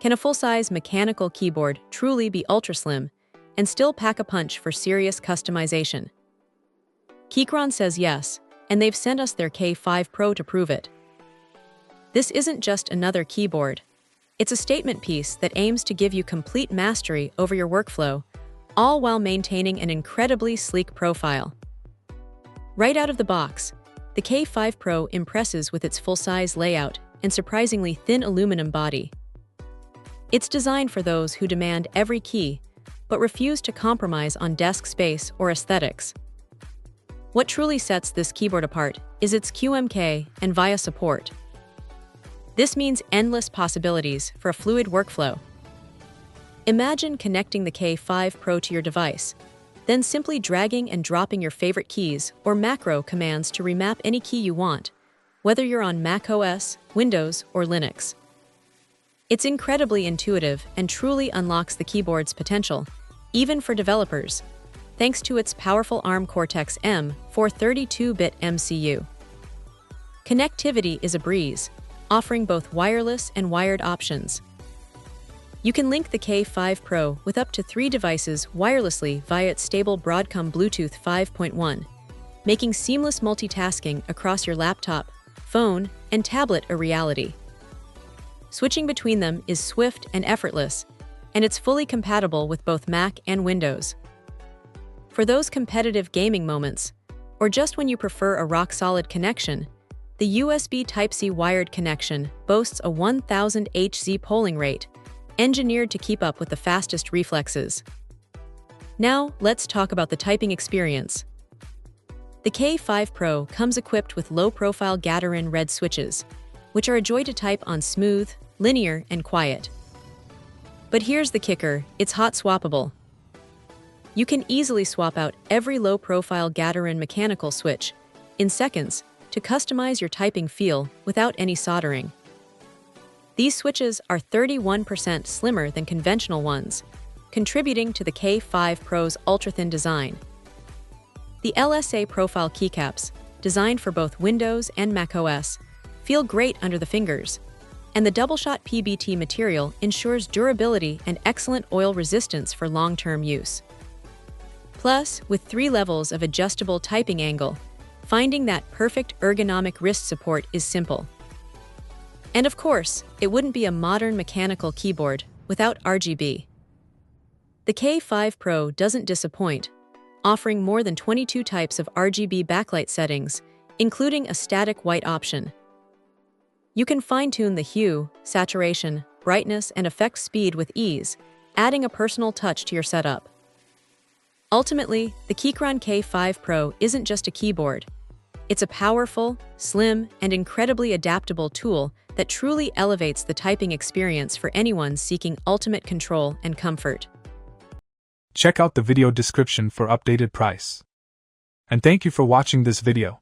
Can a full-size mechanical keyboard truly be ultra-slim and still pack a punch for serious customization? Keychron says yes, and they've sent us their K5 Pro to prove it. This isn't just another keyboard. It's a statement piece that aims to give you complete mastery over your workflow, all while maintaining an incredibly sleek profile. Right out of the box, the K5 Pro impresses with its full-size layout and surprisingly thin aluminum body. It's designed for those who demand every key, but refuse to compromise on desk space or aesthetics. What truly sets this keyboard apart is its QMK and VIA support. This means endless possibilities for a fluid workflow. Imagine connecting the K5 Pro to your device, then simply dragging and dropping your favorite keys or macro commands to remap any key you want, whether you're on macOS, Windows, or Linux. It's incredibly intuitive and truly unlocks the keyboard's potential, even for developers, thanks to its powerful ARM Cortex-M 432-bit MCU. Connectivity is a breeze, offering both wireless and wired options. You can link the K5 Pro with up to 3 devices wirelessly via its stable Broadcom Bluetooth 5.1, making seamless multitasking across your laptop, phone, and tablet a reality. Switching between them is swift and effortless, and it's fully compatible with both Mac and Windows. For those competitive gaming moments, or just when you prefer a rock-solid connection, the USB Type-C wired connection boasts a 1000 Hz polling rate, engineered to keep up with the fastest reflexes. Now, let's talk about the typing experience. The K5 Pro comes equipped with low-profile Gaterin red switches, which are a joy to type on smooth, linear, and quiet. But here's the kicker, it's hot-swappable. You can easily swap out every low-profile Gaterin mechanical switch in seconds to customize your typing feel without any soldering. These switches are 31% slimmer than conventional ones, contributing to the K5 Pro's ultra-thin design. The LSA profile keycaps, designed for both Windows and macOS, feel great under the fingers, and the double-shot PBT material ensures durability and excellent oil resistance for long-term use. Plus, with 3 levels of adjustable typing angle, finding that perfect ergonomic wrist support is simple. And of course, it wouldn't be a modern mechanical keyboard without RGB. The K5 Pro doesn't disappoint, offering more than 22 types of RGB backlight settings, including a static white option. You can fine-tune the hue, saturation, brightness, and effect speed with ease, adding a personal touch to your setup. Ultimately, the Keychron K5 Pro isn't just a keyboard. It's a powerful, slim, and incredibly adaptable tool that truly elevates the typing experience for anyone seeking ultimate control and comfort. Check out the video description for updated price. And thank you for watching this video.